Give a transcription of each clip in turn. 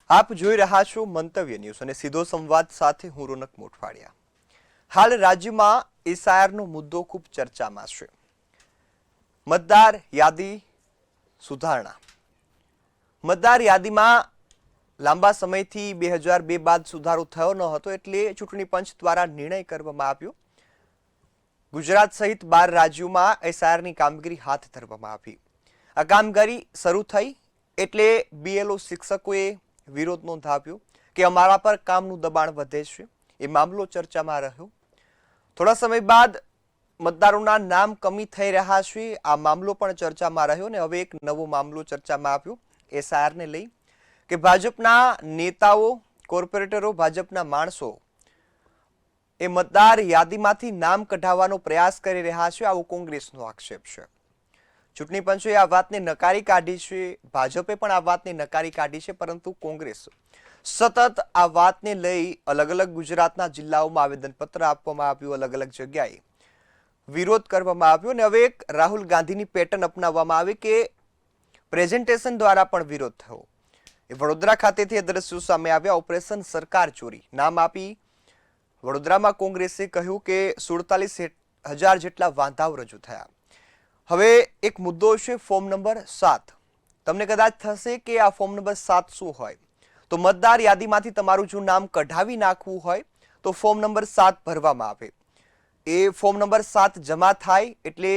આપ જોઈ રહ્યા છો મંતવ્ય ન્યૂઝ અને સીધો સંવાદ સાથે હું રોનક મોટવાડિયા। હાલ રાજ્યમાં એસઆઈઆરનો મુદ્દો ખૂબ ચર્ચામાં છે। મતદાર યાદી સુધારણા। મતદાર યાદીમાં લાંબા સમયથી 2002 બાદ સુધારો થયો ન હતો એટલે ચૂંટણી પંચ દ્વારા નિર્ણય કરવામાં આવ્યો। ગુજરાત સહિત 12 રાજ્યોમાં એસઆઈઆરની કામગીરી હાથ ધરવામાં આવી। આ કામગીરી શરૂ થઈ એટલે બીએલઓ શિક્ષકોએ વિરોધ નોંધાવ્યો કે અમારા પર કામનું દબાણ વધે છે। એ મામલો ચર્ચામાં રહ્યો। થોડા સમય બાદ મતદારોના નામ કમી થઈ રહ્યા છે, આ મામલો પણ ચર્ચામાં રહ્યો ને હવે એક નવો મામલો ચર્ચામાં આવ્યો એસઆઈઆરને લઈ કે ભાજપના નેતાઓ, કોર્પોરેટરો, ભાજપના માણસો એ મતદાર યાદીમાંથી નામ કઢાવવાનો પ્રયાસ કરી રહ્યા છે, આવો કોંગ્રેસનો આક્ષેપ છે। ચૂંટણી પંચે આ વાતને નકારી કાઢી છે, ભાજપે પણ આ વાતને નકારી કાઢી છે, પરંતુ કોંગ્રેસ સતત આ વાતને લઈ અલગ અલગ ગુજરાતના જિલ્લાઓમાં આવેદનપત્ર આપવામાં આવ્યું, અલગ અલગ જગ્યાએ વિરોધ કરવામાં આવ્યો અને હવે એક રાહુલ ગાંધીની પેટર્ન અપનાવવામાં આવી કે પ્રેઝન્ટેશન દ્વારા પણ વિરોધ થયો। એ વડોદરા ખાતેથી દ્રશ્યો સામે આવ્યા। ઓપરેશન સરકાર ચોરી નામ આપી વડોદરામાં કોંગ્રેસે કહ્યું કે 47,000 જેટલા વાંધાઓ રજૂ થયા। હવે એક મુદ્દો છે ફોર્મ નંબર 7। તમને કદાચ થશે કે આ ફોર્મ નંબર 7 શું હોય, તો મતદાર યાદીમાંથી તમારું જો નામ કઢાવી નાખવું હોય તો ફોર્મ નંબર 7 ભરવામાં આવે। એ ફોર્મ નંબર 7 જમા થાય એટલે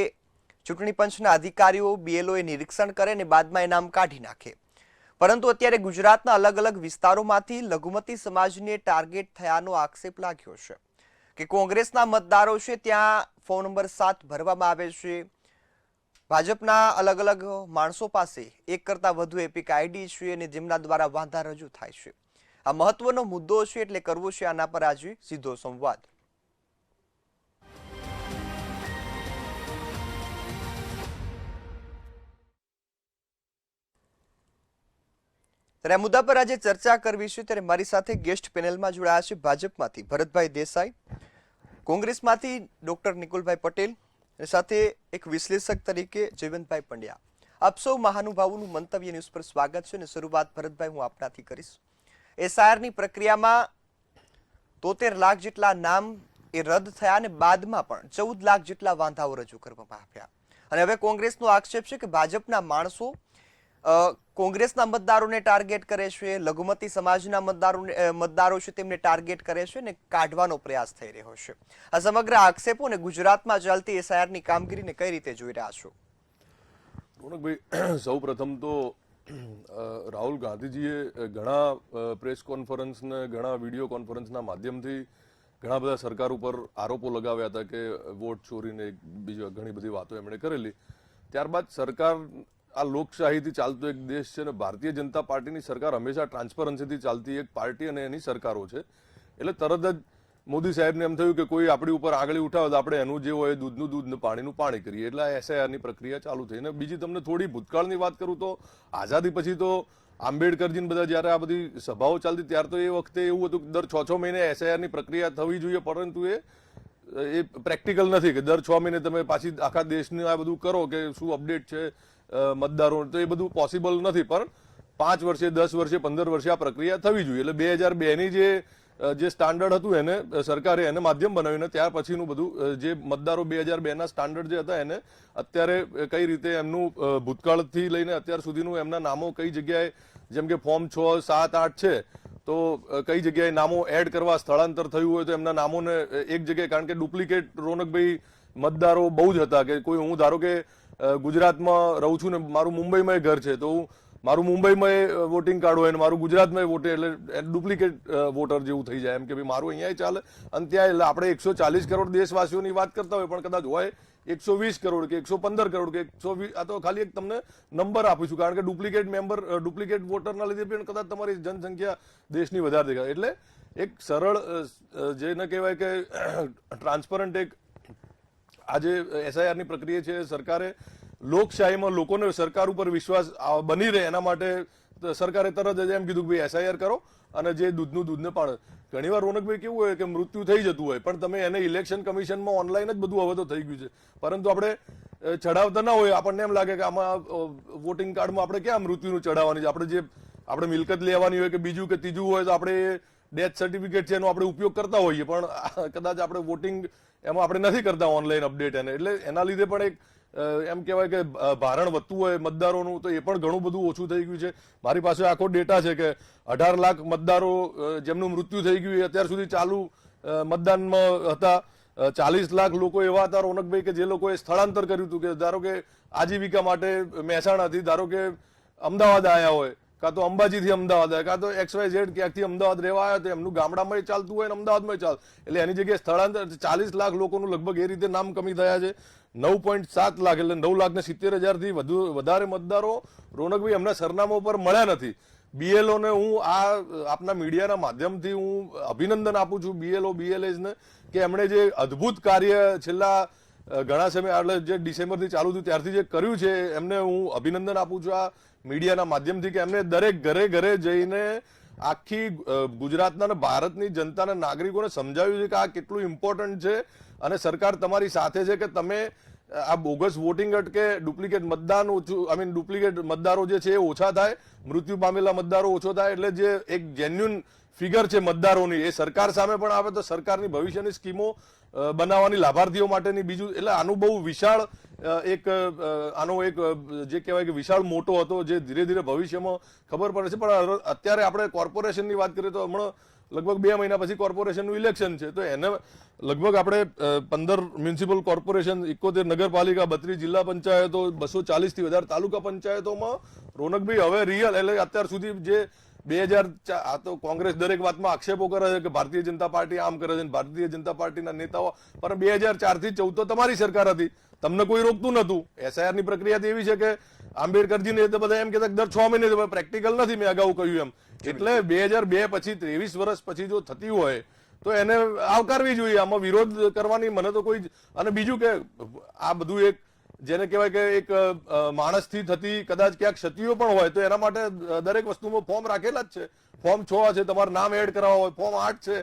ચૂંટણી પંચના અધિકારીઓ બીએલઓએ નિરીક્ષણ કરે અને બાદમાં એ નામ કાઢી નાખે। પરંતુ અત્યારે ગુજરાતના અલગ અલગ વિસ્તારોમાંથી લઘુમતી સમાજને ટાર્ગેટ થયાનો આક્ષેપ લાગ્યો છે કે કોંગ્રેસના મતદારો છે ત્યાં ફોર્મ નંબર 7 ભરવામાં આવે છે। ભાજપના અલગ અલગ માણસો પાસે એક કરતા વધુ એપિક આઈડી છે અને જેમના દ્વારા વાંધા રજૂ થાય છે। આ મહત્વનો મુદ્દો છે એટલે કરવો છે આના પર આજે સીધો સંવાદ। ત્યારે આ મુદ્દા પર આજે ચર્ચા કરવી છે ત્યારે મારી સાથે ગેસ્ટ પેનલમાં જોડાયા છે ભાજપમાંથી ભરતભાઈ દેસાઈ, કોંગ્રેસમાંથી ડોક્ટર નિકુલભાઈ પટેલ અને સાથે એક વિશ્લેષક તરીકે જયવંતભાઈ પંડ્યા। આપ સૌ મહાનુભાવોનું મંતવ્ય ન્યૂઝ પર સ્વાગત છે અને શરૂઆત ભરતભાઈ હું આપનાથી કરીશ। એસઆઈઆરની પ્રક્રિયામાં 73 લાખ જેટલા નામ એ રદ થયા અને બાદમાં પણ 14 લાખ જેટલા વાંધાઓ રજૂ કરવામાં આવ્યા અને હવે કોંગ્રેસનો આક્ષેપ છે કે ભાજપના માણસો કોંગ્રેસના મતદારોને ટાર્ગેટ કરે છે, લઘુમતી સમાજના મતદારો છે તેમને ટાર્ગેટ કરે છે અને કાઢવાનો પ્રયાસ થઈ રહ્યો છે। આ સમગ્ર આક્ષેપો ને ગુજરાતમાં ચાલતી એસઆઈઆરની કામગીરીને કઈ રીતે જોઈ રહ્યા છો? રોનકભાઈ, સૌ પ્રથમ તો રાહુલ ગાંધીજીએ ઘણા પ્રેસ કોન્ફરન્સ ને ઘણા વિડીયો કોન્ફરન્સના માધ્યમથી ઘણા બધા સરકાર ઉપર આરોપો લગાવ્યા હતા કે વોટ ચોરીને બીજી ઘણી બધી વાતો એમણે કરેલી। ત્યારબાદ સરકાર આ લોકશાહીથી ચાલતો એક દેશ છે અને ભારતીય જનતા પાર્ટીની સરકાર હંમેશા ટ્રાન્સપરન્સીથી ચાલતી એક પાર્ટી અને એની સરકારો છે। એટલે તરત જ મોદી સાહેબને એમ થયું કે કોઈ આપણી ઉપર આંગળી ઉઠાવે તો આપણે એનું જે હોય દૂધનું દૂધ ને પાણીનું પાણી કરીએ, એટલે આ એસઆઈઆરની પ્રક્રિયા ચાલુ થઈ। અને બીજી તમને થોડી ભૂતકાળની વાત કરું તો આઝાદી પછી તો આંબેડકરજીને બધા જયારે આ બધી સભાઓ ચાલતી ત્યારે તો એ વખતે એવું હતું કે દર 6 મહિને એસઆઈઆરની પ્રક્રિયા થવી જોઈએ, પરંતુ એ પ્રેક્ટિકલ નથી કે દર 6 મહિને તમે પાછી આખા દેશને આ બધું કરો કે શું અપડેટ છે મતદારો, તો એ બધું પોસિબલ નથી। પણ 5 વર્ષે, 10 વર્ષે, 15 વર્ષે આ પ્રક્રિયા થવી જોઈએ। એટલે 2002ની જે સ્ટાન્ડર્ડ હતું એને સરકારે એને માધ્યમ બનાવીને ત્યાર પછીનું બધું જે મતદારો 2002ના સ્ટાન્ડર્ડ જે હતા એને અત્યારે કઈ રીતે એમનું ભૂતકાળથી લઈને અત્યાર સુધીનું એમના નામો કઈ જગ્યાએ, જેમ કે ફોર્મ 6, 7, 8 છે તો કઈ જગ્યાએ નામો એડ કરવા સ્થળાંતર થયું હોય તો એમના નામોને એક જગ્યાએ, કારણ કે ડુપ્લિકેટ રોનકભાઈ મતદારો બહુ જ હતા કે કોઈ હું ધારો કે ગુજરાતમાં રહું છું ને મારું મુંબઈમાં ઘર છે તો મારું મુંબઈમાં વોટિંગ કાર્ડ હોય ને મારું ગુજરાતમાં વોટે એટલે ડુપ્લિકેટ વોટર જેવું થઈ જાય, એમ કે ભાઈ મારું અહીંયા ચાલે અને ત્યાં એટલે આપણે 140 કરોડ દેશવાસીઓની વાત કરતા હોય પણ કદાચ હોય 120 કરોડ કે 115 કરોડ કે 120, આ તો ખાલી એક તમને નંબર આપીશું કારણ કે ડુપ્લિકેટ વોટરના લીધે પણ કદાચ તમારી જનસંખ્યા દેશની વધારે દેખાય। એટલે એક સરળ જેને કહેવાય કે ટ્રાન્સપરન્ટ એક આજે એસઆઈઆરની પ્રક્રિયા છે, સરકારે લોકશાહીમાં લોકોને સરકાર ઉપર વિશ્વાસ બની રહે એના માટે સરકારે તરત જ એમ કીધું કે ભાઈ એસઆઈઆર કરો અને જે દૂધનું દૂધને પાડે। ઘણીવાર રોનકભાઈ કેવું હોય કે મૃત્યુ થઈ જતું હોય પણ તમે એને ઇલેક્શન કમિશનમાં ઓનલાઈન જ બધું હવે તો થઈ ગયું છે, પરંતુ આપણે ચડાવતા ના હોય, આપણને એમ લાગે કે આમાં વોટિંગ કાર્ડમાં આપણે ક્યાં મૃત્યુનું ચડાવવાની છે, આપણે જે આપણે મિલકત લેવાની હોય કે બીજું કે ત્રીજું હોય તો આપણે ડેથ સર્ટિફિકેટ છે એનો આપણે ઉપયોગ કરતા હોઈએ, પણ કદાચ આપણે વોટિંગ એમાં આપણે નથી કરતા ઓનલાઈન અપડેટ એને, એટલે એના લીધે પણ એક એમ કહેવાય કે ભારણ વધતું હોય મતદારોનું, તો એ પણ ઘણું બધું ઓછું થઈ ગયું છે. મારી પાસે આખો ડેટા છે કે 18 લાખ મતદારો જેમનું મૃત્યુ થઈ ગયું એ અત્યાર સુધી ચાલુ મતદાનમાં હતા. 40 લાખ લોકો એવા હતા રોનકભાઈ કે જે લોકોએ સ્થળાંતર કર્યું હતું, કે ધારો કે આજીવિકા માટે મહેસાણાથી ધારો કે અમદાવાદ આવ્યા હોય, કાં તો અંબાજીથી અમદાવાદ આવ્યા, કાં તો XYZ ક્યાંકથી અમદાવાદ રહેવા આવ્યા, તો એમનું ગામડામાં ચાલતું હોય ને અમદાવાદમાં ચાલ, એટલે એની જગ્યાએ સ્થળાંતર 40 લાખ લોકોનું લગભગ એ રીતે નામ કમી થયા છે. 9.7 લાખ એટલે 9,70,000 થી વધારે મતદારો રોનકભાઈ એમના સરનામા પર મળ્યા નથી. BLO ને હું આપના મીડિયાના માધ્યમથી હું અભિનંદન આપું છું, BLS ને, કે એમણે જે અદ્ભુત કાર્ય છેલ્લા ઘણા સમય એટલે જે ડિસેમ્બરથી ચાલુ થયું ત્યારથી જે કર્યું છે એમને હું અભિનંદન આપું છું આ મીડિયાના માધ્યમથી, કે એમને દરેક ઘરે ઘરે જઈને આખી ગુજરાતના અને ભારતની જનતાના નાગરિકોને સમજાવ્યું છે કે આ કેટલું ઇમ્પોર્ટન્ટ છે અને સરકાર તમારી સાથે છે, કે તમે આ બોગસ વોટિંગ અટકે, ડુપ્લિકેટ મતદાન ઓછું, ડુપ્લિકેટ મતદારો જે છે એ ઓછા થાય, મૃત્યુ પામેલા મતદારો ઓછો થાય, એટલે જે એક જેન્યુન ફિગર છે મતદારોની એ સરકાર સામે પણ આવે તો સરકારની ભવિષ્યની સ્કીમો બનાવવાની લાભાર્થીઓ માટેની, બીજું એટલે આનું બહુ વિશાળ આનો એક જે કહેવાય કે વિશાળ મોટો હતો જે ધીરે ધીરે ભવિષ્યમાં ખબર પડે છે. પણ અત્યારે આપણે કોર્પોરેશનની વાત કરીએ તો હમણાં લગભગ 2 મહિના પછી કોર્પોરેશનનું ઇલેક્શન છે, તો એને લગભગ આપણે 15 મ્યુનિસિપલ કોર્પોરેશન, 71 નગરપાલિકા, 32 જિલ્લા પંચાયતો, 240 થી વધારે તાલુકા પંચાયતોમાં રોનકભાઈ હવે રિયલ એટલે અત્યાર સુધી જે 2004 આ તો કોંગ્રેસ દરેક વાતમાં આક્ષેપો કરે છે કે ભારતીય જનતા પાર્ટી આમ કરે છે, ભારતીય જનતા પાર્ટીના નેતાઓ, પણ 2004 થી 14 તો તમારી સરકાર હતી, તમને કોઈ રોકતું નતું. SIR ની પ્રક્રિયા એવી છે કે આંબેડકરજીને તો બધા એમ કહેતા દર 6 મહિને પ્રેક્ટિકલ નથી, મેં અગાઉ કહ્યું એમ, એટલે 2002 પછી 23 વર્ષ પછી જો થતી હોય તો એને આવકારવી જોઈએ, આમાં વિરોધ કરવાની મને તો કોઈ. અને બીજું કે આ બધું એક જેને કહેવાય કે એક માણસથી થતી કદાચ ક્યાંક ક્ષતિઓ પણ હોય, તો એના માટે દરેક વસ્તુમાં ફોર્મ રાખેલા જ છે. ફોર્મ 6 છે, તમારું નામ એડ કરાવવા હોય, ફોર્મ 8 છે,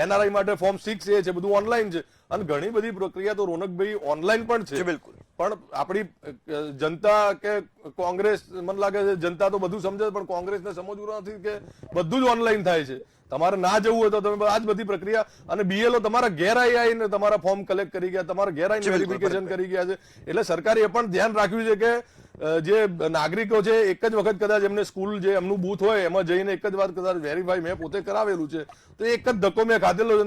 NRI માટે ફોર્મ 6A છે, બધું ઓનલાઈન છે, અને ઘણી બધી પ્રક્રિયા તો રોનકભાઈ ઓનલાઈન પણ છે. બિલકુલ. પણ આપણી જનતા કે કોંગ્રેસ, મને લાગે છે જનતા તો બધું સમજે, પણ કોંગ્રેસને સમજવું નથી કે બધું જ ઓનલાઈન થાય છે. તમારે ના જવું હોય તો તમે આ જ બધી પ્રક્રિયા, અને BLO તમારા ઘેર આવીને તમારા ફોર્મ કલેક્ટ કરી ગયા, તમારા ઘેર આવીને વેરિફિકેશન કરી ગયા છે. એટલે સરકારે એ પણ ધ્યાન રાખ્યું છે કે જે નાગરિકો છે એક જ વખત કદાચ એમને સ્કૂલ જે એમનું બૂથ હોય એમાં જઈને એક જ વાર કદાચ વેરીફાઈ મેં પોતે કરાવેલું છે, તો એક જ ધક્કો મેં ખાધેલો છે.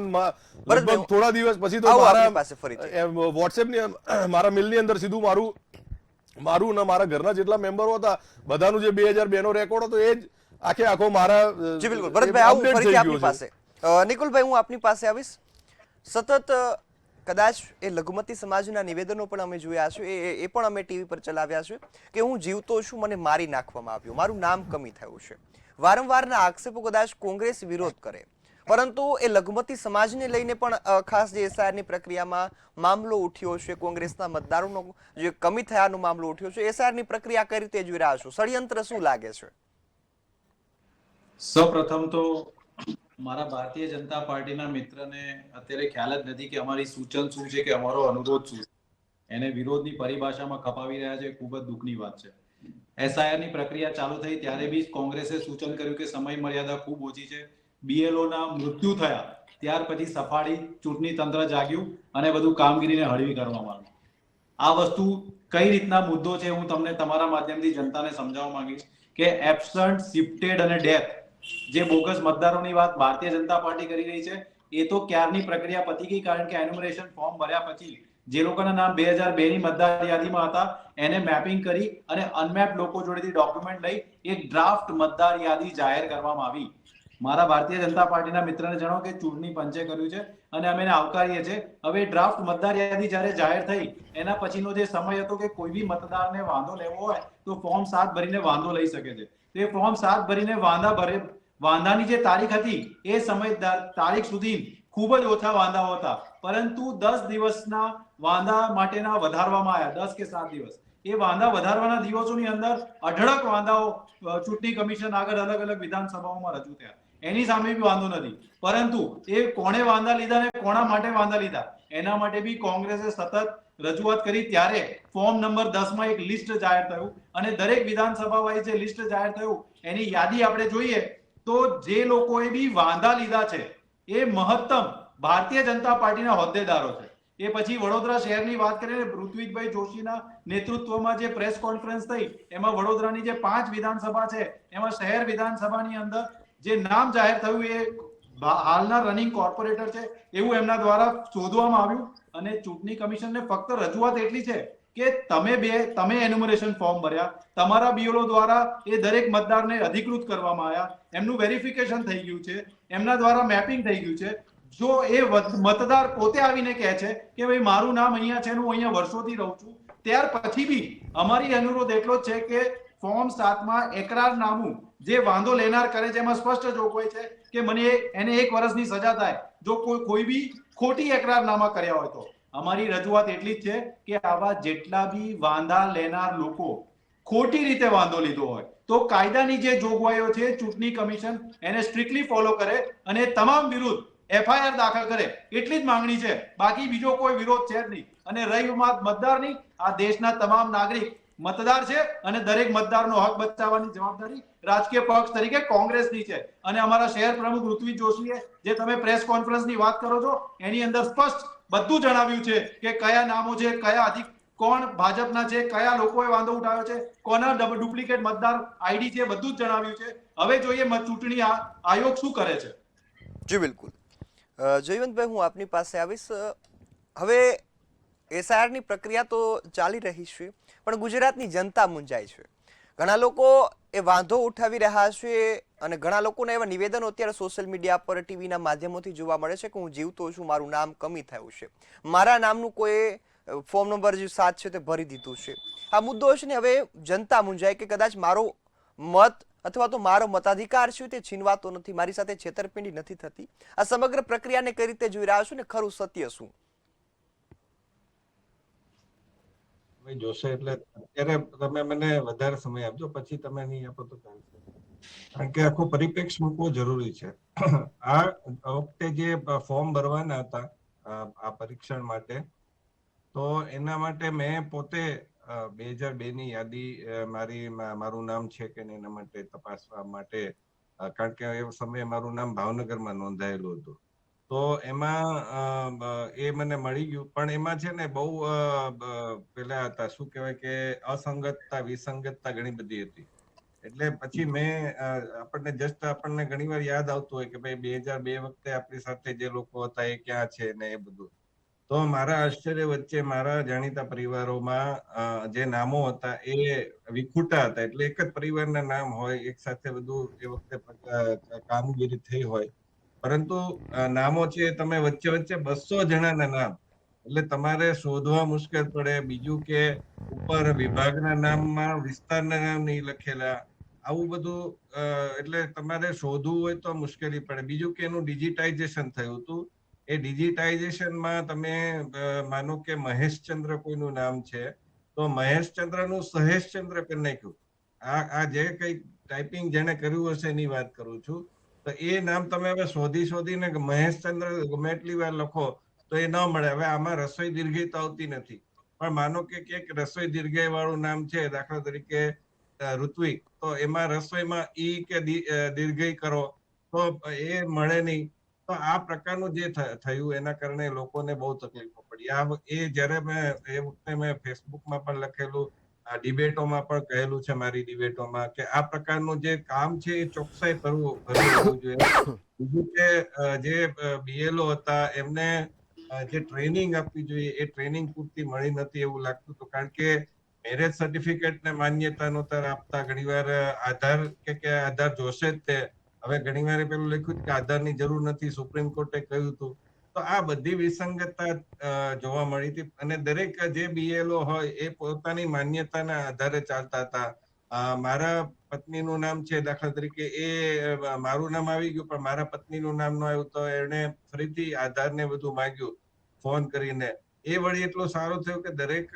લગભગ થોડા દિવસ પછી તો મારા વોટ્સએપની મારા મિલની અંદર સીધું મારું ને મારા ઘરના જેટલા મેમ્બરો હતા બધાનું જે 2002 નો રેકોર્ડ હતો એ જ આખો મારા. જી બિલકુલ ભરતભાઈ, આવું ફરીથી આપની પાસે. નિકુલભાઈ, હું આપની પાસે આવીશ. સતત કદાચ એ લઘુમતી સમાજના નિવેદનો પણ અમે જોયા છે, એ પણ અમે ટીવી પર ચલાવ્યા છે કે હું જીવતો છું, મને મારી નાખવામાં આવ્યો, મારું નામ કમી થયું છે. વારંવારના આક્ષેપો કદાચ કોંગ્રેસ વિરોધ કરે, પરંતુ એ લઘુમતી સમાજને લઈને પણ ખાસ જે SIR ની પ્રક્રિયામાં મામલો ઉઠ્યો છે, કોંગ્રેસના મતદારોનો જે કમી થયાનો મામલો ઉઠ્યો છે, SIR ની પ્રક્રિયા કઈ રીતે જોઈ રહ્યા છો? ષડયંત્ર શું લાગે છે? સૌપ્રથમ તો મારા ભારતીય જનતા પાર્ટીના મિત્રને અત્યારે ખ્યાલ જ નથી કે અમારી સૂચન શું છે કે અમારો અનુરોધ શું છે. એને વિરોધની પરિભાષામાં ખપાવી રહ્યા છે, ખૂબ જ દુઃખની વાત છે. SIR ની પ્રક્રિયા ચાલુ થઈ ત્યારે બી કોંગ્રેસે સૂચન કર્યું કે સમય મર્યાદા ખૂબ ઓછી છે. BLO ના મૃત્યુ થયા ત્યાર પછી સફાળી ચૂંટણી તંત્ર જાગ્યું અને બધું કામગીરીને હળવી કરવામાં આવી. આ વસ્તુ કઈ રીતના મુદ્દો છે હું તમને તમારા માધ્યમથી જનતાને સમજાવવા માંગીશ કે એબસન્ટ, શિફ્ટેડ અને ડેથ જે બોગસ મતદારોની વાત ભારતીય જનતા પાર્ટી કરી રહી છે એ તો ક્યારની પ્રક્રિયા પતી ગઈ, કારણ કે એન્યુમરેશન ફોર્મ ભર્યા પછી જે લોકોના નામ 2002 ની મતદાર યાદીમાં હતા એને મેપિંગ કરી અને અનમેપ્ડ લોકો જોડેથી ડોક્યુમેન્ટ લઈ એક ડ્રાફ્ટ મતદાર યાદી જાહેર કરવામાં આવી. મારા ભારતીય જનતા પાર્ટીના મિત્રને જણાવો કે ચૂંટણી પંચે કર્યું છે અને અમે એને આવકારીએ છીએ. હવે ડ્રાફ્ટ મતદાર યાદી જ્યારે જાહેર થઈ એના પછીનો જે સમય હતો કે કોઈ બી મતદારને વાંધો લેવો હોય તો ફોર્મ 7 ભરીને વાંધો લઈ શકે છે. તો એ ફોર્મ 7 ભરીને વાંધાની જે તારીખ હતી એ સમય તારીખ સુધી ખૂબ જ ઓછા વાંધાઓ હતા, પરંતુ 10 દિવસના વાંધા માટેના વધારવામાં આવ્યા, 10 કે 7 દિવસ. એ વાંધા વધારવાના દિવસોની અંદર અઢળક વાંધાઓ ચૂંટણી કમિશન આગળ અલગ અલગ વિધાનસભાઓમાં રજૂ થયા. એની સામે બી વાંધો નથી, પરંતુ એ કોણે વાંધા લીધા ને કોના માટે વાંધા લીધા એના માટે બી કોંગ્રેસે સતત રજૂઆત કરી ત્યારે ફોર્મ નંબર 10 માં એક લિસ્ટ જાહેર થયું અને દરેક વિધાનસભા વાઇઝ જે લિસ્ટ જાહેર થયું એની યાદી આપણે જોઈએ તો જે લોકોએ બી વાંધા લીધા છે એ મહત્તમ ભારતીય જનતા પાર્ટીના હોદ્દેદારો છે. એ પછી વડોદરા શહેરની વાત કરીએ, ઋત્વિકભાઈ જોશીના નેતૃત્વમાં જે પ્રેસ કોન્ફરન્સ થઈ એમાં વડોદરાની જે 5 વિધાનસભા છે એમાં શહેર વિધાનસભાની અંદર જે નામ જાહેર થયું એ હાલના રનિંગ કોર્પોરેટર છે એવું એમના દ્વારા શોધવામાં આવ્યું અને ચૂંટણી કમિશનને ફક્ત રજૂઆત એટલી છે કે તમે એન્યુમરેશન ફોર્મ ભર્યા, તમારા બીએલઓ દ્વારા એ દરેક મતદારને અધિકૃત કરવામાં આવ્યા, એમનું વેરિફિકેશન થઈ ગયું છે, એમના દ્વારા મેપિંગ થઈ ગયું છે. જો એ મતદાર પોતે આવીને કહે છે કે ભાઈ મારું નામ અહીંયા છે, હું અહીંયા વર્ષોથી રહું છું, ત્યાર પછી બી અમારી અનુરોધ એટલો જ છે કે ફોર્મ 7 માં એકરારનામું જે વાંધો લેનાર કરે છે એમાં સ્પષ્ટ જોગવાઈ છે કે એને 1 વર્ષની સજા થાય જો કોઈ બી ખોટી એકરારનામા કર્યા હોય તો. અમારી રજૂઆત એટલી જ છે કે આવા જેટલા બી વાંધા લેનાર લોકો ખોટી રીતે વાંધો લીધો હોય તો કાયદાની જે જોગવાઈઓ છે ચૂંટણી કમિશન એને સ્ટ્રિક્ટલી ફોલો કરે અને તમામ વિરુદ્ધ એફઆઈઆર દાખલ કરે એટલી જ માંગણી છે. બાકી બીજો કોઈ વિરોધ છે જ નહીં. અને રહી વાત મતદારની, આ દેશના તમામ નાગરિક મતદાર છે અને દરેક મતદારનો હક બચાવવાની જવાબદારી રાજકીય પક્ષ તરીકે કોંગ્રેસની છે. અને અમારા શહેર પ્રમુખ ઋત્વિક જોશીએ જે તમે પ્રેસ કોન્ફરન્સની વાત કરો છો એની અંદર સ્પષ્ટ બધું જણાવ્યું છે કે કયા નામો છે, કયા કોણ ભાજપના છે, કયા લોકોએ વાંધો ઉઠાવ્યો છે, કોના ડુપ્લિકેટ મતદાર આઈડી છે, બધું જ જણાવ્યું છે. હવે જોઈએ ચૂંટણી આયોગ શું કરે છે. જી બિલકુલ. જયવંતભાઈ, હું આપની પાસે આવીશ. હવે એસઆઈઆરની પ્રક્રિયા તો ચાલી રહી છે પણ ગુજરાતની જનતા મૂંઝાય છે. ઘણા લોકો એ વાંધો ઉઠાવી રહ્યા છે અને ઘણા લોકોના એવા નિવેદનો અત્યારે સોશિયલ મીડિયા પર, ટીવીના માધ્યમોથી જોવા મળે છે કે હું જીવતો છું, મારું નામ કમી થયું છે, મારા નામનું કોઈ ફોર્મ નંબર જે 7 છે તે ભરી દીધું છે. આ મુદ્દો છે ને હવે જનતા મૂંઝાય કે કદાચ મારો મત અથવા તો મારો મતાધિકાર છે તે છીનવાતો નથી, મારી સાથે છેતરપિંડી નથી થતી. આ સમગ્ર પ્રક્રિયાને કઈ રીતે જોઈ રહ્યા છો ને ખરું સત્ય શું? જોશે એટલે અત્યારે તમે મને વધારે સમય આપજો, પછી તમે નહીં આપો તો ચાલશે, કારણ કે આખો પરિપ્રેક્ષ મૂકવો જરૂરી છે. આ વખતે જે ફોર્મ ભરવાના હતા આ પરીક્ષણ માટે, તો એના માટે મેં પોતે 2002 ની યાદી મારું નામ છે કે એના માટે તપાસવા માટે, કારણ કે એ સમયે મારું નામ ભાવનગરમાં નોંધાયેલું હતું, તો એમાં એ મને મળી ગયું. પણ એમાં છે ને બહુ પેલા હતા, શું કહેવાય કે અસંગતતા વિસંગતતા ઘણી બધી હતી. એટલે પછી મેં આપણને ઘણી વાર યાદ આવતું હોય કે ભાઈ 2002 વખતે આપણી સાથે જે લોકો હતા એ ક્યાં છે ને એ બધું. તો મારા આશ્ચર્ય વચ્ચે મારા જાણીતા પરિવારોમાં જે નામો હતા એ વિખુટા હતા. એટલે એક જ પરિવારના નામ હોય, એક સાથે બધું એ વખતે કામગીરી થઈ હોય, પરંતુ નામો છે તમે વચ્ચે 200 જણાના નામ, એટલે તમારે શોધવા મુશ્કેલ પડે. બીજું કે ઉપર વિભાગના નામમાં વિસ્તારના નામ નહીં લખેલા, આવું બધું, એટલે તમારે શોધવું હોય તો મુશ્કેલી પડે. બીજું કે એનું ડિજિટાઇઝેશન થયું હતું. એ ડિજિટાઇઝેશનમાં તમે માનો કે મહેશચંદ્ર કોઈનું નામ છે તો મહેશચંદ્રનું સહેશચંદ્ર કરી નાખ્યું. આ જે કઈ ટાઈપિંગ જેને કર્યું હશે એની વાત કરું છું. તો એ નામ તમે હવે શોધીને મહેશચંદ્ર ગમે એટલી વાર લખો તો એ ન મળે. હવે આમાં રસોઈ દીર્ઘઈ તો આવતી નથી, પણ માનો કે રસોઈ દીર્ઘઈ વાળું નામ છે, દાખલા તરીકે ઋત્વિક, તો એમાં રસોઈમાં ઈ કે દીર્ઘઈ કરો તો એ મળે નહીં. તો આ પ્રકારનું જે થયું એના કારણે લોકોને બહુ તકલીફો પડી. એ જ્યારે મેં ફેસબુકમાં પણ લખેલું, આ ડિબેટોમાં પણ કહેલું છે, મારી ડિબેટોમાં, કે આ પ્રકારનું જે કામ છે એ ચોકસાઈ ભરવું જોઈએ. બીજું કે જે બીએલઓ હતા એમને જે ટ્રેનિંગ આપવી જોઈએ એ ટ્રેનિંગ પૂરતી મળી નથી એવું લાગતું હતું, કારણ કે મેરેજ સર્ટિફિકેટ ને માન્યતા નહોતા આપતા. ઘણીવાર આધાર જોશે જ તે. હવે ઘણીવાર પેલું લખ્યું કે આધારની જરૂર નથી, સુપ્રીમ કોર્ટે કહ્યું હતું. તો આ બધી વિસંગતતા જોવા મળી હતી. અને દરેક જે બીએલઓ હોય એ પોતાની માન્યતાના આધારે ચાલતા હતા. મારા પત્નીનું નામ છે, દાખલા તરીકે એ મારું નામ આવી ગયું પણ મારા પત્નીનું નામ ન આવ્યું, તો એને ફરીથી આધારને બધું માંગ્યું ફોન કરીને. એ વળી એટલું સારું થયું કે દરેક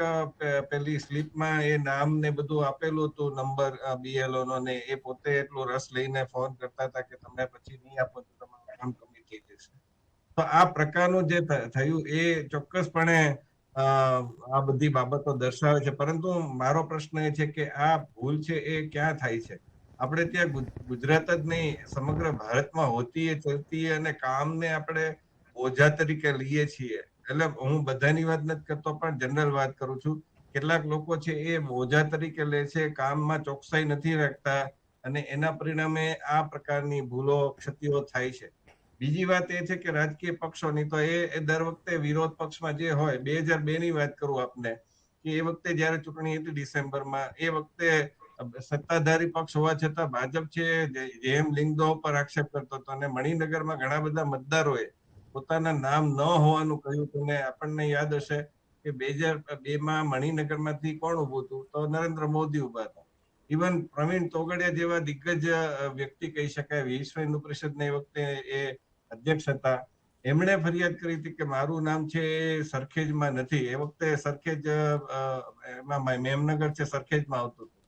પેલી સ્લીપમાં એ નામ ને બધું આપેલું હતું, નંબર બીએલઓ નો, ને એ પોતે એટલો રસ લઈને ફોન કરતા હતા કે તમે પછી નહીં આપો તો તમારું નામ કમી થઈ જશે. તો આ પ્રકારનું જે થયું એ ચોક્કસપણે આ બધી બાબતો દર્શાવે છે. પરંતુ મારો પ્રશ્ન એ છે કે આ ભૂલ છે એ ક્યાં થાય છે? આપણે ત્યાં ગુજરાત જ નહીં, સમગ્ર ભારતમાં હોતી ચલતી અને કામને આપણે બોજા તરીકે લઈએ છીએ. એટલે હું બધાની વાત નથી કરતો, પણ જનરલ વાત કરું છું. કેટલાક લોકો છે એ બોજા તરીકે લે છે, કામમાં ચોકસાઈ નથી રાખતા, અને એના પરિણામે આ પ્રકારની ભૂલો, ક્ષતિઓ થાય છે. બીજી વાત એ છે કે રાજકીય પક્ષોની, તો એ દર વખતે વિરોધ પક્ષમાં જે હોય, 2002 ની વાત કરું આપને, કે એ વખતે જયારે ચૂંટણી હતી ડિસેમ્બરમાં, એ વખતે સત્તાધારી પક્ષ હોવા છતાં ભાજપ છે જેમ લિંગદો પર આક્ષેપ કરતો હતો, અને મણિનગરમાં ઘણા બધા મતદારોએ પોતાના નામ ન હોવાનું કહ્યું હતું. ને આપણને યાદ હશે કે 2002 મણિનગરમાંથી કોણ ઉભું હતું? તો નરેન્દ્ર મોદી ઉભા હતા. ઇવન પ્રવીણ તોગડિયા જેવા દિગ્ગજ વ્યક્તિ કહી શકાય, વિશ્વ હિન્દુ પરિષદના એ વખતે એ અધ્યક્ષ હતા, એમણે ફરિયાદ કરી હતી કે મારું નામ છે એ સરખેજમાં નથી. એ વખતે સરખેજ એમાં મેમનગર છે, સરખેજમાં આવતું હતું,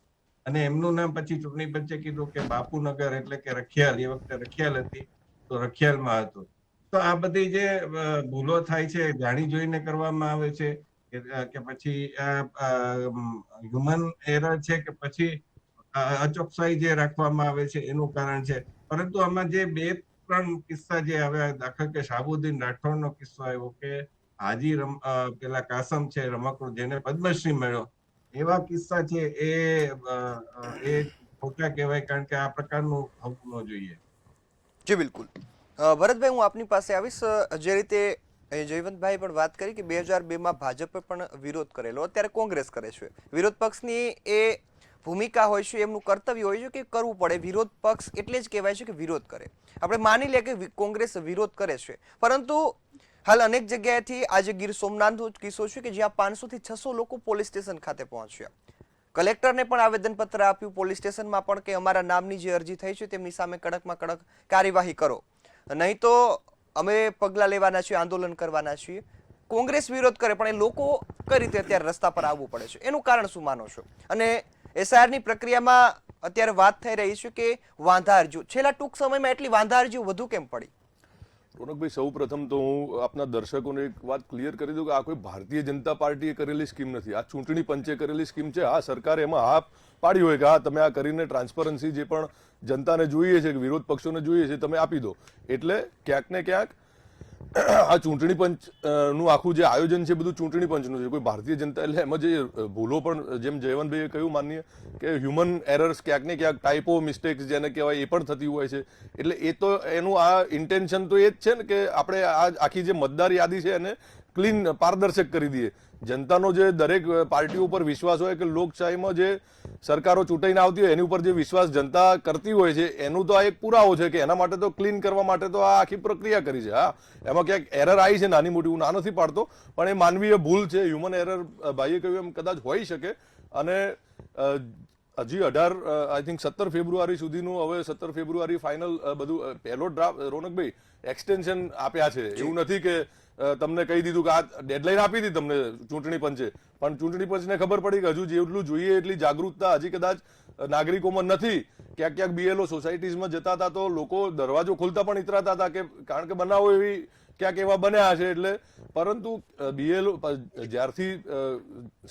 અને એમનું નામ પછી ચૂંટણી પંચે કીધું કે બાપુનગર એટલે કે રખિયાલ, એ વખતે રખિયાલ હતી તો રખિયાલમાં હતું. તો આ બધી જે ભૂલો થાય છે, જાણી જોઈને કરવામાં આવે છે કે પછી હ્યુમન એરર છે કે પછી અચોકસાઈ જે રાખવામાં આવે છે એનું કારણ છે. પરંતુ આમાં જે 2-3 કિસ્સા જે આવ્યા, દાખલ કે શાહબુદ્દીન રાઠોડનો કિસ્સો આવ્યો, કે હાજી પેલા કાસમ છે રમકડું જેને પદ્મશ્રી મળ્યો, એવા કિસ્સા છે એ ખોટા કહેવાય, કારણ કે આ પ્રકારનું થવું ન જોઈએ. જી બિલકુલ. ભરતભાઈ, હું આપની પાસે આવીશ. જે રીતે જયવંતભાઈ પણ વાત કરી કે 2002માં ભાજપે પણ વિરોધ કરેલો, અત્યારે કોંગ્રેસ કરે છે. વિરોધ પક્ષની એ ભૂમિકા હોય છે, એમનું કર્તવ્ય હોય છે કે કરવું પડે. વિરોધ પક્ષ એટલે જ કહેવાય છે કે વિરોધ કરે. આપણે માની લઈએ કે કોંગ્રેસ વિરોધ કરે છે, પરંતુ હાલ અનેક જગ્યાએથી આજે ગીર સોમનાથનો કિસ્સો છે કે જ્યાં 500 થી 600 લોકો પોલીસ સ્ટેશન ખાતે પહોંચ્યા. કલેક્ટરને પણ આવેદનપત્ર આપ્યું, પોલીસ સ્ટેશનમાં પણ, કે અમારા નામની જે અરજી થઈ છે તેમની સામે કડકમાં કડક કાર્યવાહી કરો, નહીં તો અમે પગલાં લેવાના છીએ, આંદોલન કરવાના છીએ. કોંગ્રેસ વિરોધ કરે, પણ એ લોકો કઈ રીતે અત્યારે રસ્તા પર આવવું પડે છે, એનું કારણ શું માનો છો? અને એસઆઈઆરની પ્રક્રિયામાં અત્યારે વાત થઈ રહી છે કે વાંધા અરજીઓ, છેલ્લા ટૂંક સમયમાં એટલી વાંધા અરજીઓ વધુ કેમ પડી? રોનકભાઈ, સૌ પ્રથમ તો હું આપના દર્શકોને એક વાત ક્લિયર કરી દઉં કે આ કોઈ ભારતીય જનતા પાર્ટીએ કરેલી સ્કીમ નથી, આ ચૂંટણી પંચે કરેલી સ્કીમ છે. આ સરકારે એમાં હા પાડી હોય કે હા તમે આ કરીને ટ્રાન્સપરન્સી જે પણ જનતાને જોઈએ છે, વિરોધ પક્ષોને જોઈએ છે, તમે આપી દો. એટલે ક્યાંક ને ક્યાંક આ ચૂંટણી પંચ નું આખું જે આયોજન છે બધું ચૂંટણી પંચનું છે, કોઈ ભારતીય જનતા. એટલે એમાં જે ભૂલો પણ, જેમ જયવંતભાઈએ કહ્યું માનનીય, કે હ્યુમન એરર્સ, ક્યાંક ને ક્યાંક ટાઈપો મિસ્ટેક્સ જેને કહેવાય, એ પણ થતી હોય છે. એટલે એ તો એનું આ ઇન્ટેન્શન તો એ જ છે ને કે આપણે આ આખી જે મતદાર યાદી છે એને ક્લીન, પારદર્શક કરી દઈએ. જનતાનો જે દરેક પાર્ટીઓ ઉપર વિશ્વાસ હોય, કે લોકશાહીમાં જે સરકારો ચૂંટાઈને આવતી હોય એની ઉપર જે વિશ્વાસ જનતા કરતી હોય છે, એનું તો આ એક પુરાવો છે કે એના માટે તો ક્લીન કરવા માટે તો આ આખી પ્રક્રિયા કરી છે. હા, એમાં ક્યાંક એરર આવી છે નાની મોટી, હું ના નથી પાડતો, પણ એ માનવીય ભૂલ છે, હ્યુમન એરર ભાઈએ કહ્યું એમ કદાચ હોઈ શકે. અને હજી 18 આઈ થિંક 17 ફેબ્રુઆરી સુધીનું, હવે 17 ફેબ્રુઆરી ફાઇનલ બધું પહેલો ડ્રાફ્ટ, રોનકભાઈ, એક્સટેન્શન આપ્યા છે. એવું નથી કે તમને કહી દીધું કે આ ડેડલાઈન આપી હતી તમને ચૂંટણી પંચે, પણ ચૂંટણી પંચને ખબર પડી કે હજુ જેટલું જોઈએ એટલી જાગૃતતા હજી કદાચ નાગરિકોમાં નથી. ક્યાંક ક્યાંક બીએલઓ સોસાયટીઝમાં જતા હતા તો લોકો દરવાજો ખોલતા પણ ઇતરાતા હતા, કે કારણ કે બનાવો એવી ક્યાંક એવા બન્યા હશે. એટલે પરંતુ બીએલઓ જ્યારથી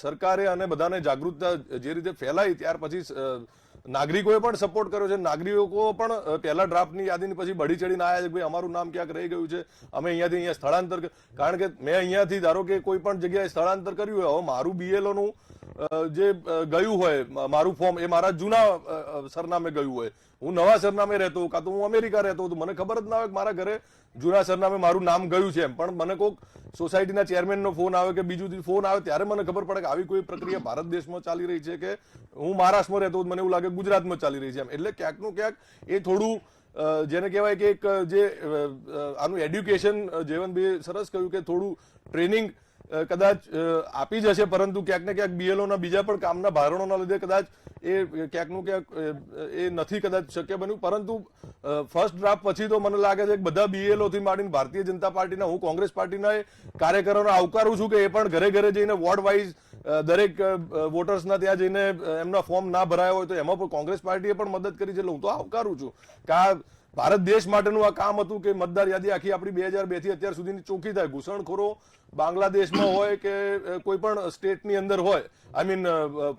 સરકારે અને બધાને જાગૃતતા જે રીતે ફેલાઈ, ત્યાર પછી નાગરિકોએ પણ સપોર્ટ કર્યો છે. નાગરિકો પણ પહેલા ડ્રાફ્ટની યાદીની પછી બળી ચડીને આવ્યા છે કે ભાઈ અમારું નામ ક્યાંક રહી ગયું છે, અમે અહીંયાથી અહીંયા સ્થળાંતર, કારણ કે મેં અહીંયાથી ધારો કે કોઈ પણ જગ્યાએ સ્થળાંતર કર્યું હોય, હવે મારું બીએલઓ નું જે ગયું હોય, મારું ફોર્મ એ મારા જૂના સરનામે ગયું હોય, હું નવા સરનામે રહેતો, કાં તો હું અમેરિકા રહેતો, તો મને ખબર જ ના હોય કે મારા ઘરે જૂના સરનામે મારું નામ ગયું છે એમ. પણ મને કોઈક સોસાયટીના ચેરમેનનો ફોન આવે કે બીજું ફોન આવે ત્યારે મને ખબર પડે કે આવી કોઈ પ્રક્રિયા ભારત દેશમાં ચાલી રહી છે, કે હું મહારાષ્ટ્રમાં રહેતો મને એવું લાગે ગુજરાતમાં ચાલી રહી છે એમ. એટલે ક્યાંકનું ક્યાંક એ થોડું જેને કહેવાય કે એક જે આનું એડ્યુકેશન, જયવંતભાઈએ સરસ કહ્યું કે થોડું ટ્રેનિંગ કદાચ આપી જશે, પરંતુ ક્યાંક ને ક્યાંક બીએલઓના બીજા પણ કામના ભારણોના લીધે કદાચ એ ક્યાંકનું ક્યાંક એ નથી કદાચ શક્ય બન્યું. પરંતુ ફર્સ્ટ ડ્રાફ્ટ પછી તો મને લાગે છે કે બધા બીએલઓથી માંડીને ભારતીય જનતા પાર્ટીના, હું કોંગ્રેસ પાર્ટીના કાર્યકરોને આવકારું છું કે એ પણ ઘરે ઘરે જઈને વોર્ડ વાઇઝ દરેક વોટર્સના ત્યાં જઈને એમના ફોર્મ ના ભરાયા હોય તો એમાં પણ કોંગ્રેસ પાર્ટીએ પણ મદદ કરી છે. એટલે હું તો આવકારું છું કે આ ભારત દેશ માટેનું આ કામ હતું કે મતદાર યાદી આખી આપણી 2002 થી અત્યાર સુધીની ચોખ્ખી થાય. ઘૂસણખોરો બાંગ્લાદેશમાં હોય કે કોઈ પણ સ્ટેટની અંદર હોય, આઈ મીન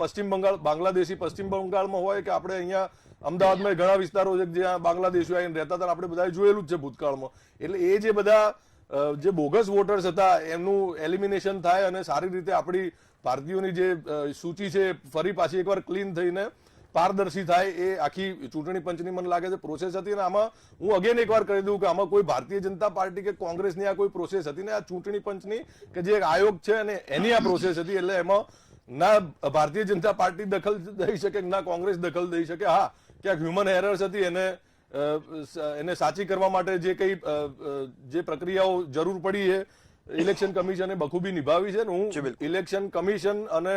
પશ્ચિમ બંગાળ, બાંગ્લાદેશી પશ્ચિમ બંગાળમાં હોય કે આપણે અહીંયા અમદાવાદમાં ઘણા વિસ્તારો છે જ્યાં બાંગ્લાદેશીઓ આવીને રહેતા હતા, આપણે બધાએ જોયેલું જ છે ભૂતકાળમાં. એટલે એ જે બધા જે બોગસ વોટર્સ હતા એમનું એલિમિનેશન થાય અને સારી રીતે આપણી ભારતીયોની જે સૂચિ છે ફરી પાછી એકવાર ક્લીન થઈને પારદર્શી થાય, એ આખી ચૂંટણી પંચની મને લાગે છે પ્રોસેસ હતી. અને આમાં હું અગેન એકવાર કહી દઉં કે આમાં કોઈ ભારતીય જનતા પાર્ટી કે કોંગ્રેસની આ કોઈ પ્રોસેસ હતી ને આ ચૂંટણી પંચની કે જે એક આયોગ છે અને એની આ પ્રોસેસ હતી. એટલે એમાં ના ભારતીય જનતા પાર્ટી દખલ દઈ શકે ના કોંગ્રેસ દખલ દઈ શકે. હા, ક્યાંક હ્યુમન એરર્સ હતી, એને સાચી કરવા માટે જે કઈ જે પ્રક્રિયાઓ જરૂર પડી છે ઇલેક્શન કમિશને બખૂબી નિભાવી છે. હું ઇલેક્શન કમિશન અને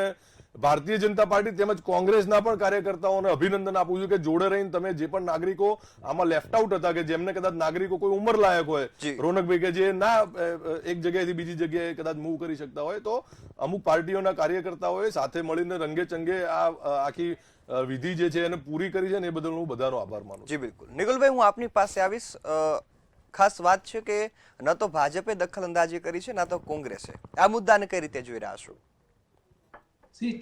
ભારતીય જનતા પાર્ટી તેમજ કોંગ્રેસના પણ કાર્યકર્તાઓને અભિનંદન આપું છું કે જોડે રહીને તમે જે પણ નાગરિકો આમાં લેફ્ટ આઉટ હતા, કે જેમને કદાચ નાગરિકો કોઈ ઉંમર લાયક હોય, રોનકભાઈ, કે જે ના એક જગ્યાએથી બીજી જગ્યાએ કદાચ મૂવ કરી શકતા હોય, તો અમુક પાર્ટીઓના કાર્યકર્તાઓએ સાથે મળીને રંગે ચંગે આ આખી વિધિ જે છે એને પૂરી કરી છે ને એ બદલ હું બધાનો આભાર માનું. જી બિલકુલ. નિકુલભાઈ, હું આપની પાસે આવીશ. ખાસ વાત છે કે ન તો ભાજપે દખલ અંદાજી કરી છે ના તો કોંગ્રેસે. આ મુદ્દાને કઈ રીતે જોઈ રહ્યા છો?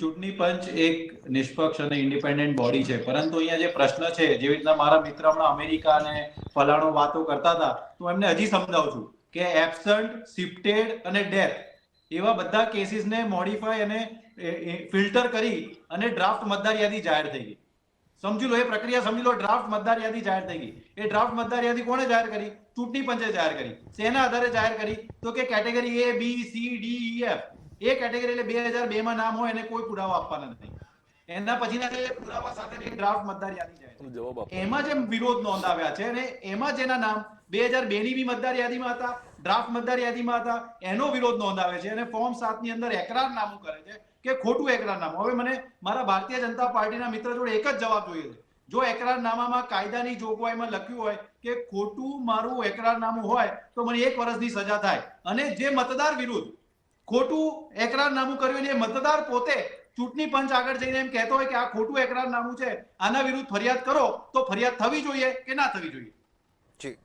ચૂંટણી પંચ એક નિષ્પક્ષ અને ઇન્ડિપેન્ડન્ટ બોડી છે, પરંતુ અહીંયા જે પ્રશ્ન છે, જેવી રીતના મારા મિત્ર હમણાં અમેરિકા અને ફલાણો વાતો કરતા હતા, તો એમને હજી સમજાવું છું કે એબસન્ટ, શિફ્ટેડ અને ડેથ એવા બધા કેસીસને મોડિફાય અને ફિલ્ટર કરી અને ડ્રાફ્ટ મતદાર યાદી જાહેર થઈ ગઈ. સમજી લો, એ પ્રક્રિયા સમજી લો, ડ્રાફ્ટ મતદાર યાદી જાહેર થઈ ગઈ. એ ડ્રાફ્ટ મતદાર યાદી કોણે જાહેર કરી? ચૂંટણી પંચે જાહેર કરી. શેના આધારે જાહેર કરી? તો કે category A, B, C, D, E, F. A category એટલે 2002 માં નામ હોય એને કોઈ પુરાવા આપવાના નથી. એના પછીના પુરાવા સાથે ડ્રાફ્ટ મતદાર યાદી જાહેર. એમાં જે વિરોધ નોંધાવ્યા છે અને એમાં જેના નામ 2002 ની બી મતદાર યાદીમાં હતા, ડ્રાફ્ટ મતદાર યાદીમાં હતા, એનો વિરોધ નોંધાવે છે અને ફોર્મ 7 ની અંદર એકરારનામું કરે છે કે ખોટું એકરારનામું. હવે મને મારા ભારતીય જનતા પાર્ટીના મિત્ર જોડે એક જ જવાબ જોઈએ છે. જો એકરારનામામાં કાયદાની જોગવાઈમાં લખ્યું હોય કે ખોટું મારું એકરારનામું હોય તો મને 1 વર્ષની સજા થાય, અને જે મતદાર વિરુદ્ધ ખોટું એકરારનામું કર્યું એ મતદાર પોતે ચૂંટણી પંચ આગળ જઈને એમ કહેતો હોય કે આ ખોટું એકરારનામું છે, આના વિરુદ્ધ ફરિયાદ કરો, તો ફરિયાદ થવી જોઈએ કે ના થવી જોઈએ? જી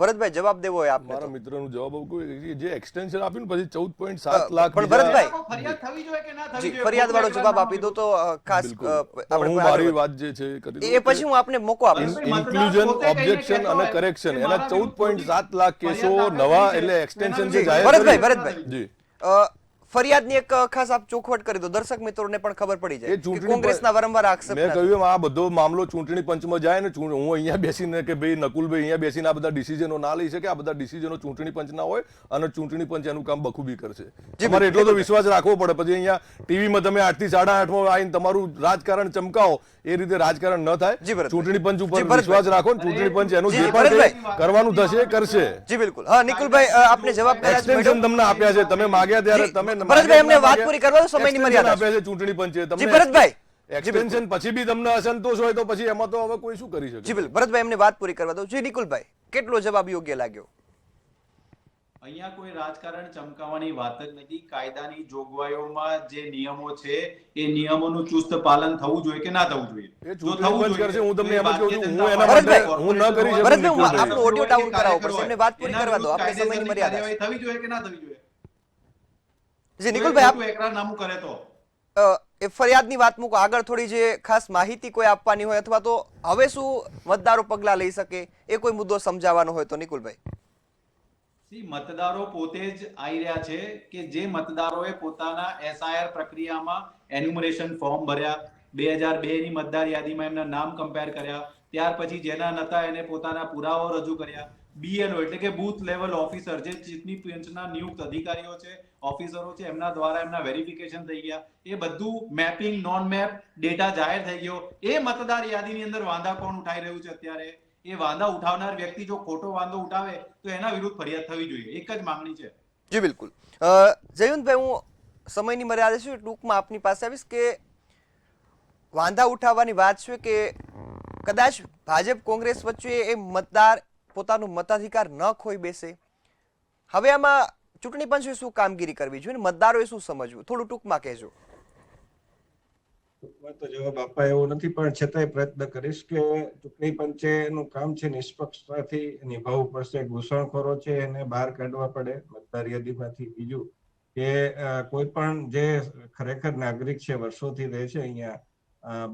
ભરતભાઈ, જવાબ દેવો હોય આપને. મારા મિત્રનો જવાબ આપું, જે એક્સટેન્શન આપ્યું ને પછી 14.7 લાખ, પણ ભરતભાઈ ફરિયાદ થવી જોઈએ કે ના થવી જોઈએ? ફરિયાદ વાળો જવાબ આપી દો તો ખાસ હું મારી વાત જે છે એ પછી હું આપને મોકો આપીશ. ઇન્ક્લુઝન, ઓબ્જેક્શન અને કરેક્શન એના 14.7 લાખ કેસો નવા, એટલે એક્સટેન્શન જે જાહેર ભરતભાઈ જી ફરિયાદની એક ખાસ આપ ચોખવટ કરી દો, દર્શક મિત્રોને પણ ખબર પડી જાય કે કોંગ્રેસના વારંવાર આક્ષેપ. મેં કહ્યું આ બધો મામલો ચૂંટણી પંચમાં જાય ને હું અહીંયા બેસીને કે ભાઈ નકુલભાઈ અહીંયા બેસીને આ બધા ડિસિઝનો ના લઈ શકે. આ બધા ડિસિઝનો ચૂંટણી પંચના હોય અને ચૂંટણી પંચ એનું કામ બખૂબી કરશે. તમારે એટલો તો વિશ્વાસ રાખવો પડે. પછી અહીંયા ટીવીમાં તમે 8 થી 8:30 માં આવીને તમારું રાજકારણ ચમકાવો, એ રીતે રાજકારણ ન થાય. ચૂંટણી પંચ ઉપર વિશ્વાસ રાખો. ચૂંટણી પંચ એનું જે પણ કરવાનું થશે કરશે. જી બિલકુલ. હા નિકુલભાઈ, આપને જવાબ એક્સટેન્શન તમને આપ્યા છે, તમે માંગ્યા ત્યારે તમે ભરતભાઈ અમને વાત પૂરી કરવા દો, સમયની મર્યાદા આપ્યા છે ચૂંટણી પંચે તમને. જી ભરતભાઈ, એક્સટેન્શન પછી બી તમને અસંતોષ હોય તો પછી એમાં તો હવે કોઈ શું કરી શકે? જી બિલકુલ. ભરતભાઈ અમને વાત પૂરી કરવા દો. જી નિકુલભાઈ, કેટલો જવાબ યોગ્ય લાગ્યો? અહીંયા કોઈ રાજકારણ ચમકાવવાની વાત જ નથી. કાયદાની જોગવાઈઓમાં જે નિયમો છે એ નિયમોનું ચુસ્ત પાલન થવું જોઈએ કે ના થવું જોઈએ? એ ચૂંટણી પંચ કરશે. હું તમને એમ જ કહું છું, હું એના માટે હું ન કરી શકું. ભરતભાઈ, આપનો ઓડિયો ડાઉન કરાવવો પડશે. એમને વાત પૂરી કરવા દો. આપણે સમયની મર્યાદા છે. થવી જોઈએ કે ના થવી જોઈએ? જી નિકુલભાઈ, આપ એકરારનામું કરે તો એ ફરિયાદની વાત મૂકો. આગળ થોડી જે ખાસ માહિતી કોઈ આપવાની હોય અથવા તો હવે શું મતદારો પગલા લઈ શકે એ કોઈ મુદ્દો સમજાવવાનો હોય તો નિકુલભાઈ. મતદારો પોતે જ આવી રહ્યા છે કે જે મતદારોએ પોતાના SIR પ્રક્રિયામાં એન્યુમરેશન ફોર્મ ભર્યા, 2002 ની મતદાર યાદીમાં એમના નામ કમ્પેર કર્યા, ત્યાર પછી જેના નતા એને પોતાના પુરાવો રજૂ કર્યા. BLO એટલે કે બૂથ લેવલ ઓફિસર, જે ચૂંટણી પંચના નિયુક્ત અધિકારીઓ છે, ઓફિસરો છે, એમના દ્વારા એમના વેરિફિકેશન થઈ ગયા. એ બધું મેપિંગ, નોન મેપ ડેટા જાહેર થઈ ગયો. એ મતદાર યાદીની અંદર વાંધા કોણ ઉઠાઈ રહ્યું છે અત્યારે? એ વાંધા ઉઠાવનાર વ્યક્તિ જો ખોટો વાંધો ઉઠાવે તો એના વિરુદ્ધ ફરિયાદ થવી જોઈએ. એક જ માંગણી છે. જી બિલકુલ. જયવંતભાઈ, હું સમયની મર્યાદા છે, ટૂંકમાં આપની પાસે આવીશ કે વાંધા ઉઠાવવાની વાત છે કે કદાચ ભાજપ કોંગ્રેસ વચ્ચે એ મતદાર પોતાનું મતાધિકાર ન ખોઈ બેસે. હવે આમાં ચૂંટણી પંચે શું કામગીરી કરવી જોઈએ, મતદારોએ શું સમજવું, થોડું ટૂંકમાં કહેજો. ટૂંકમાં તો જવાબ આપવા એવો નથી, પણ છતાંય પ્રયત્ન કરીશ કે ચૂંટણી પંચેનું કામ છે નિષ્પક્ષતાથી નિભાવવું પડશે. ઘૂસણખોરો છે એને બહાર કાઢવા પડે મતદાર યાદીમાંથી. બીજું કે કોઈ પણ જે ખરેખર નાગરિક છે, વર્ષોથી રહે છે અહીંયા,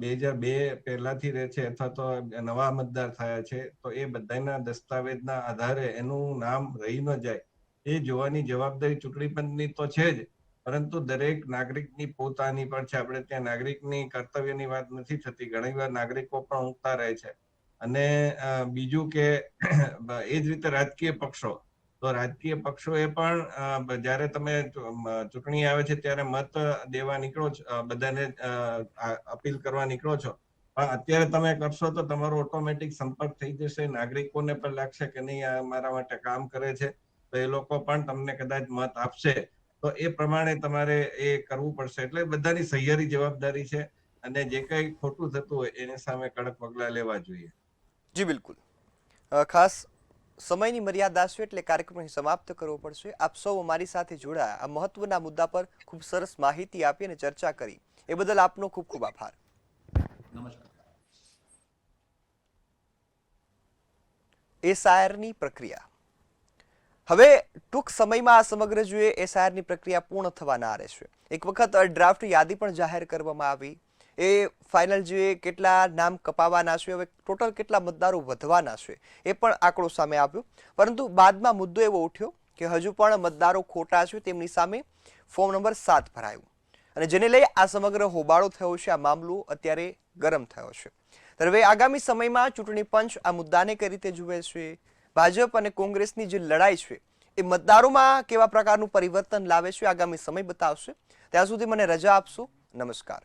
2002 પહેલાથી રહે છે અથવા તો નવા મતદાર થયા છે, તો એ બધાના દસ્તાવેજના આધારે એનું નામ રહી ન જાય એ જોવાની જવાબદારી ચૂંટણી પંચની તો છે જ, પરંતુ દરેક નાગરિકની પોતાની પણ છે. આપણે ત્યાં નાગરિકની કર્તવ્યની વાત નથી થતી, ઘણીવાર નાગરિકો પણ ઊંઘતા રહે છે. અને બીજું કે એ જ રીતે રાજકીય પક્ષો, તો રાજકીય પક્ષોએ પણ જ્યારે તમે ચૂંટણી આવે છે ત્યારે મત દેવા નીકળો છો, બધાને અપીલ કરવા નીકળો છો, પણ અત્યારે તમે કરશો તો તમારો ઓટોમેટિક સંપર્ક થઈ જશે. નાગરિકોને પણ લાગશે કે નહીં આ મારા માટે કામ કરે છે, તો એ લોકો પણ તમને કદાચ મત આપશે. તો એ પ્રમાણે તમારે એ કરવું પડશે. એટલે બધાની સહિયારી જવાબદારી છે અને જે કઈ ખોટું થતું હોય એની સામે કડક પગલા લેવા જોઈએ. જી બિલકુલ. ખાસ સમયની મર્યાદા છે એટલે કાર્યક્રમને સમાપ્ત કરવો પડશે. આપ સૌ અમારી સાથે જોડાયા, આ મહત્વના મુદ્દા પર ખૂબ સરસ માહિતી આપી અને ચર્ચા કરી, એ બદલ આપનો ખૂબ ખૂબ આભાર. નમસ્કાર. એસઆઈઆરની પ્રક્રિયા હવે ટૂંક સમયમાં આ સમગ્ર જોઈએ એસઆઈઆરની પ્રક્રિયા પૂર્ણ થવાના આરે છે. એક વખત ડ્રાફ્ટ યાદી પણ જાહેર કરવામાં આવી, એ ફાઇનલ જોઈએ કેટલા નામ કપાવાના છે, હવે ટોટલ કેટલા મતદારો વધવાના છે એ પણ આંકડો સામે આવ્યો. પરંતુ બાદમાં મુદ્દો એવો ઉઠ્યો કે હજુ પણ મતદારો ખોટા છે, તેમની સામે ફોર્મ નંબર 7 ભરાયું અને જેને લઈ આ સમગ્ર હોબાળો થયો છે. આ મામલો અત્યારે ગરમ થયો છે. ત્યારે હવે આગામી સમયમાં ચૂંટણી પંચ આ મુદ્દાને કઈ રીતે જુએ છે, ભાજપ અને કોંગ્રેસની જે લડાઈ છે એ મતદારોમાં કેવા પ્રકારનું પરિવર્તન લાવે છે, આગામી સમય બતાવશે. ત્યાં સુધી મને રજા આપશો. નમસ્કાર.